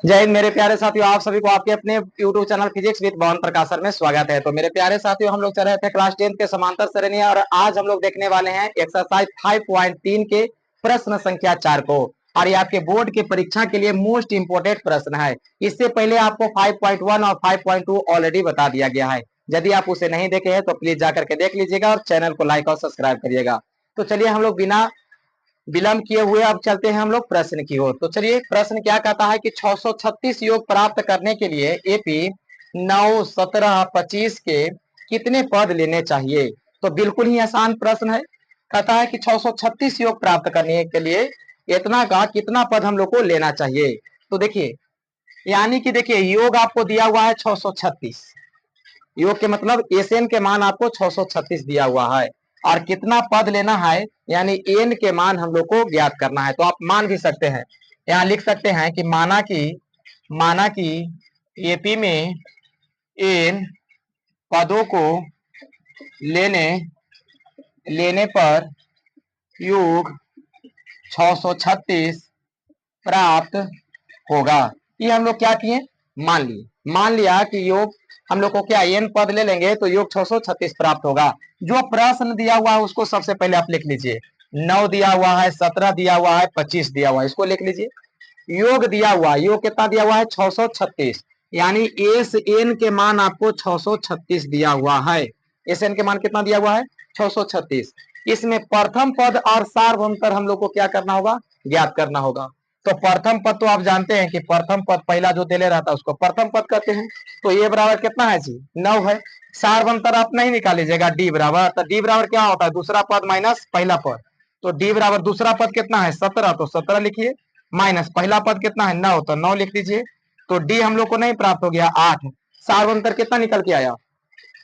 जय हिंद मेरे प्यारे साथियों, आप सभी को आपके अपने YouTube चैनल फिजिक्स विद भवन प्रकाश सर में स्वागत है। तो मेरे प्यारे साथियों, हम लोग चल रहे थे क्लास 10 के समांतर श्रेणी और आज हम लोग देखने वाले हैं एक्सरसाइज 5.3 के प्रश्न संख्या 4 को। और ये आपके बोर्ड के परीक्षा के लिए मोस्ट इंपोर्टेंट प्रश्न है। इससे पहले आपको 5.1 और 5.2 ऑलरेडी बता दिया गया है। यदि आप उसे नहीं देखे हैं तो प्लीज जाकर के देख लीजिएगा और चैनल को लाइक और सब्सक्राइब करिएगा। तो चलिए हम लोग बिना विलंब किए हुए अब चलते हैं हम लोग प्रश्न की ओर। तो चलिए प्रश्न क्या कहता है कि 636 योग प्राप्त करने के लिए एपी 9, 17, 25 के कितने पद लेने चाहिए। तो बिल्कुल ही आसान प्रश्न है। कहता है कि 636 योग प्राप्त करने के लिए इतना का कितना पद हम लोग को लेना चाहिए। तो देखिए, यानी कि देखिए योग आपको दिया हुआ है 636। योग के मतलब एसएन के मान आपको 636 दिया हुआ है और कितना पद लेना है यानी एन के मान हम लोग को ज्ञात करना है। तो आप मान भी सकते हैं, यहाँ लिख सकते हैं कि माना कि एपी में एन पदों को लेने लेने पर योग 636 प्राप्त होगा। ये हम लोग क्या किए, मान लिया कि योग हम लोग को क्या एन पद ले लेंगे तो योग 636 प्राप्त होगा। जो प्रश्न दिया हुआ है उसको सबसे पहले आप लिख लीजिए। 9 दिया हुआ है, 17 दिया हुआ है, 25 दिया हुआ है, इसको लिख लीजिए। योग दिया हुआ, योग कितना दिया हुआ है 636, यानी एस एन के मान आपको 636 दिया हुआ है। एस एन के मान कितना दिया हुआ है 636। इसमें प्रथम पद और सार्वभौमतर हम लोग को क्या करना होगा, ज्ञात करना होगा। तो प्रथम पद तो आप जानते हैं कि प्रथम पद पहला जो दे रहता है उसको प्रथम पद कहते हैं। तो ये बराबर कितना है जी 9 है। सार्वभौमतर आप नहीं निकाल लीजिएगा, डी बराबर, तो डी बराबर क्या होता है दूसरा पद माइनस पहला पद। तो डी बराबर दूसरा पद कितना है 17, तो 17 लिखिए, माइनस पहला पद कितना है 9, तो 9 लिख दीजिए। तो डी हम लोग को नहीं प्राप्त हो गया 8। सार्वभौमतर कितना निकल के आया,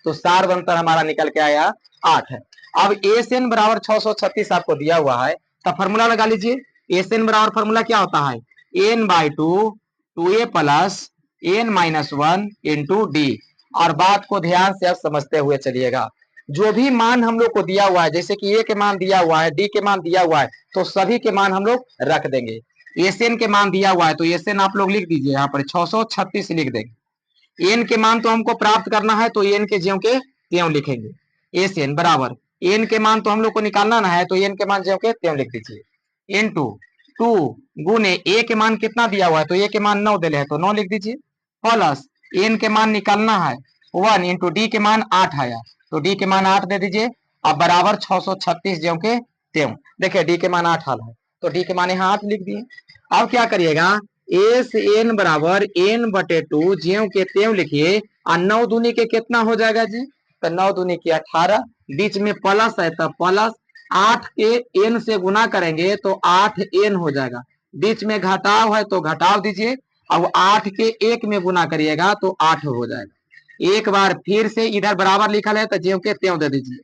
तो सार्वभौमतर हमारा निकल के आया 8 है। अब एस एन बराबर 636 आपको दिया हुआ है, तो फॉर्मूला लगा लीजिए। एस एन बराबर फॉर्मूला क्या होता है n by two, two a plus n minus 1 into d. और बात को ध्यान से आप समझते हुए चलिएगा। जो भी मान हम लोग को दिया हुआ है, जैसे कि ए के मान दिया हुआ है, डी के मान दिया हुआ है, तो सभी के मान हम लोग रख देंगे। एस एन के मान दिया हुआ है तो एस एन आप लोग लिख दीजिए, यहाँ पर 636 लिख देंगे। एन के मान तो हमको प्राप्त करना है तो एन के ज्यों के त्यों लिखेंगे। एस एन बराबर एन के मान तो हम लोग को निकालना ना है तो एन के मान ज्यों के त्यों लिख दीजिए। इन टू गुने ए के मान कितना दिया हुआ है तो ए के मान 9 दिले है तो 9 लिख दीजिए, प्लस एन के मान निकालना है 1 इंटू डी के मान 8 आया तो डी के मान 8 दे दीजिए। अब बराबर 636 ज्यों के त्यों। देखिए डी के मान 8 हाल है तो डी के मान यहाँ 8 लिख दिए। अब क्या करिएगा, एस एन बराबर एन बटे टू ज्यों के त्यों लिखिए। और 9 दूनी के कितना हो जाएगा जी, तो 9 दूनी के 18, बीच में प्लस है तो प्लस, 8 के एन से गुना करेंगे तो 8 एन हो जाएगा। बीच में घटाव है तो घटाव दीजिए। अब 8 के 1 में गुना करिएगा तो 8 हो जाएगा। एक बार फिर से इधर बराबर लिखा है तो ज्यों के त्यों दे दीजिए।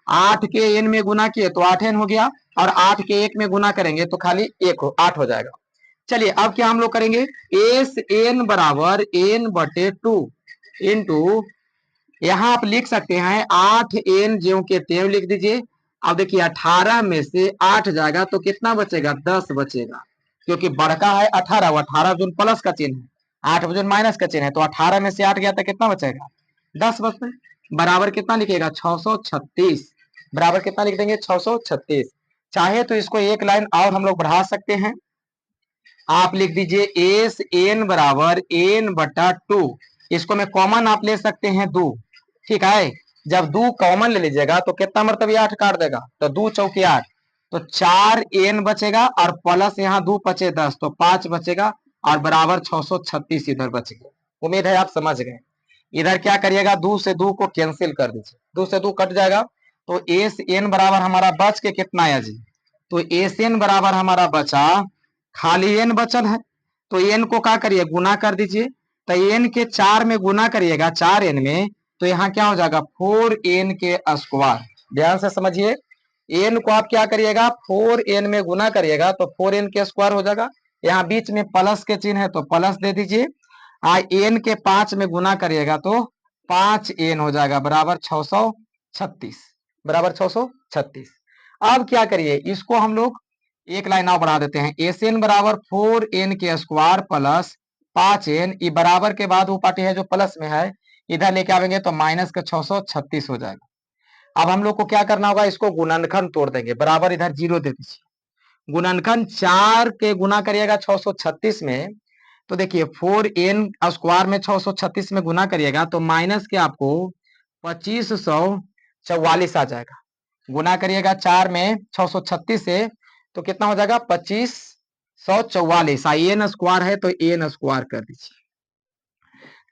8 के एन में गुना किए तो 8 एन हो गया और 8 के 1 में गुना करेंगे तो खाली 8 हो जाएगा। चलिए अब क्या हम लोग करेंगे, एस एन बराबर एन बटे टू इंटू, यहाँ आप लिख सकते हैं 8 एन ज्यों के त्यों लिख दीजिए। अब देखिए 18 में से 8 जाएगा तो कितना बचेगा 10 बचेगा, क्योंकि बड़का है 18, वो 18 जो प्लस का चिन्ह है, 8 जो माइनस का चिन्ह है, तो 18 में से 8 गया तो कितना बचेगा 10 बचता है। बराबर कितना लिखेगा 636, बराबर कितना लिख देंगे 636। चाहे तो इसको एक लाइन और हम लोग बढ़ा सकते हैं, आप लिख दीजिए एस एन बराबर एन बटा टू। इसको मैं कॉमन आप ले सकते हैं दो, ठीक है। जब दो कॉमन ले लीजिएगा तो कितना मरतब 8 काट देगा, तो 2 चौके 8, तो 4 एन बचेगा और प्लस यहाँ 2 बचे 10 तो 5 बचेगा और बराबर 636 इधर बच गया। उम्मीद है आप समझ गए। इधर क्या करिएगा 2 से 2 को कैंसिल कर दीजिए, 2 से 2 कट जाएगा तो एस एन बराबर हमारा बच के कितना आया जी, तो एस एन बराबर हमारा बचा, खाली एन बचल है तो एन को क्या करिए गुना कर दीजिए। तो एन के 4 में गुना करिएगा 4 एन में तो यहाँ क्या हो जाएगा 4 एन के स्क्वायर। ध्यान से समझिए, एन को आप क्या करिएगा 4 एन में गुना करिएगा तो 4 एन के स्क्वायर हो जाएगा। यहाँ बीच में प्लस के चिन्ह है तो प्लस दे दीजिए। एन के 5 में गुना करिएगा तो 5 एन हो जाएगा बराबर 636, बराबर 636। अब क्या करिए इसको हम लोग एक लाइन और बढ़ा देते हैं, एस एन बराबर 4 एन के स्क्वायर प्लस 5n, ये बराबर के बाद वो पार्टी है जो प्लस में है, इधर लेके आवेंगे तो माइनस का 636 हो जाएगा। अब हम लोग को क्या करना होगा, इसको गुणनखंड तोड़ देंगे, बराबर इधर 0 दे दीजिए। गुणनखंड 4 के गुना करिएगा 636 में, तो देखिए 4n स्क्वायर में 636 में गुना करिएगा तो माइनस के आपको 2544 आ जाएगा। गुना करिएगा 4 में 636 से तो कितना हो जाएगा 2544। एन स्क्वायर है तो एन स्क्वायर कर दीजिए।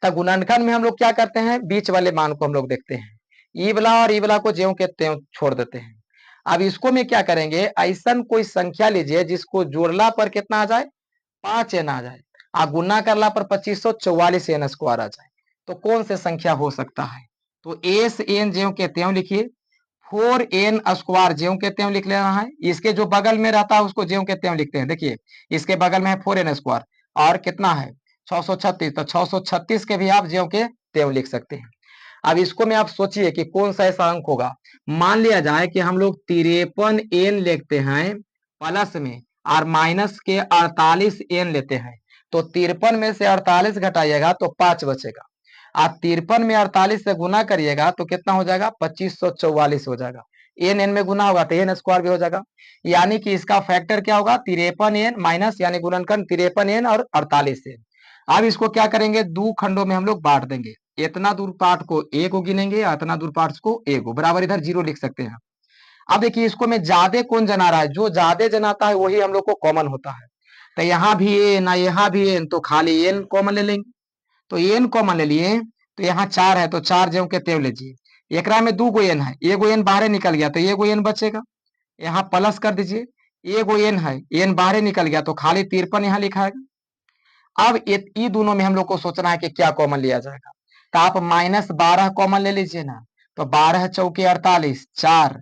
तब गुणनखंड में हम लोग क्या करते हैं, बीच वाले मान को हम लोग देखते हैं, ई वाला और ई वाला को ज्यों के त्यों छोड़ देते हैं। अब इसको में क्या करेंगे, ऐसा कोई संख्या लीजिए जिसको जोड़ला पर कितना आ जाए 5n आ जाए, और गुना करला पर 2544 एन स्क्वायर आ जाए। तो कौन से संख्या हो सकता है, तो एस एन ज्यों के त्यों लिखिए, 4n स्क्वायर ज्यों के त्यों लिख लेना है, इसके जो बगल में रहता है उसको ज्यों के त्यों लिखते हैं। देखिए इसके बगल में है 4n स्क्वायर और कितना है 636, तो 636 के भी आप ज्यों के त्यों लिख सकते हैं। अब इसको में आप सोचिए कि कौन सा ऐसा अंक होगा। मान लिया जाए कि हम लोग 53n लिखते हैं प्लस में और माइनस के 48n लेते हैं, तो 53 में से 48 घटाइएगा तो 5 बचेगा। आप 53 में 48 से गुना करिएगा तो कितना हो जाएगा 2544 हो जाएगा। एन एन में गुना होगा तो एन स्क्वायर भी हो जाएगा, यानी कि इसका फैक्टर क्या होगा 53n माइनस यानी गुणनखंड 53n और 48n। अब इसको क्या करेंगे, दो खंडों में हम लोग बांट देंगे, इतना दूर पार्ट को ए को गिनेंगे, इतना दूर पार्ट को ए को, बराबर इधर 0 लिख सकते हैं। अब देखिए इसको में ज्यादा कौन जना रहा है, जो ज्यादा जनाता है वही हम लोग को कॉमन होता है। तो यहाँ भी एन ना यहाँ भी एन, तो खाली एन कॉमन ले लेंगे, तो एन कॉमन ले लिए, तो यहाँ 4 है तो 4 ज्यों के त्यों लीजिए। एकरा में 2 गो एन है, एगो एन बाहर निकल गया तो एगो एन बचेगा, यहाँ प्लस कर दीजिए। एगो एन है, एन बाहर निकल गया तो खाली 53 यहाँ लिखाएगा। अब ये दोनों में हम लोग को सोचना है कि क्या कॉमन लिया जाएगा, तो आप -12 कॉमन ले लीजिए ना, तो 12 चौके 48, 4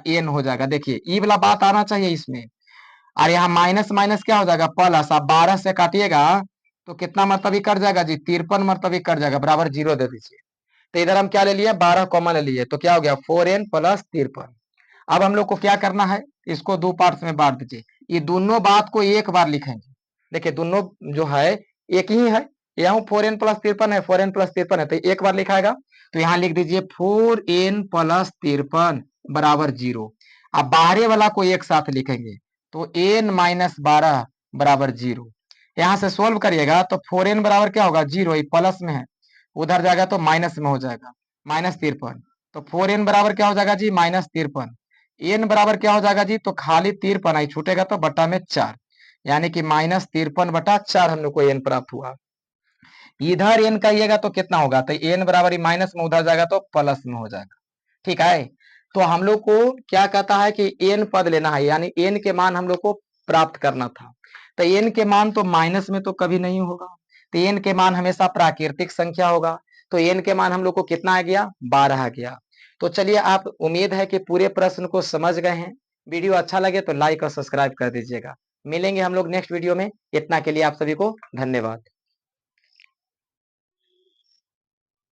एन हो जाएगा। देखिए ये वाला बात आना चाहिए इसमें, और यहाँ माइनस माइनस क्या हो जाएगा प्लस, आप 12 से काटिएगा तो कितना मरतबी कट जाएगा जी 53 मरतबी कट जाएगा, बराबर 0 दे दीजिए। तो इधर हम क्या ले लिए 12 कॉमन ले लिए, तो क्या हो गया 4n प्लस 53। अब हम लोग को क्या करना है, इसको दो पार्ट्स में बांट दीजिए, ये दोनों बात को एक बार लिखेंगे। देखिए दोनों जो है एक ही है, यहाँ 4n प्लस 53 है, 4n प्लस 53 है, तो एक बार लिखाएगा। तो यहाँ लिख दीजिए 4n प्लस 53 बराबर 0। अब बाहरे वाला को एक साथ लिखेंगे, तो n माइनस 12 बराबर 0। यहाँ से सोल्व करिएगा तो 4n बराबर क्या होगा 0, ये प्लस में है, उधर जाएगा तो माइनस में हो जाएगा, -53। तो 4n बराबर क्या हो जाएगा जी -53। एन बराबर क्या हो जाएगा जी, तो खाली 53 आई छूटेगा तो बटा में 4, यानी कि -53/4 हम लोग को एन प्राप्त हुआ। इधर एन कहिएगा तो कितना होगा, तो एन बराबर माइनस में उधर जाएगा तो प्लस में हो जाएगा। ठीक है, तो हम लोग को क्या कहता है कि एन पद लेना है, यानी एन के मान हम लोग को प्राप्त करना था। तो एन के मान तो माइनस में तो कभी नहीं होगा, तो एन के मान हमेशा प्राकृतिक संख्या होगा। तो एन के मान हम लोग को कितना आ गया 12 आ गया। तो चलिए, आप उम्मीद है कि पूरे प्रश्न को समझ गए हैं। वीडियो अच्छा लगे तो लाइक और सब्सक्राइब कर दीजिएगा। मिलेंगे हम लोग नेक्स्ट वीडियो में, इतना के लिए आप सभी को धन्यवाद।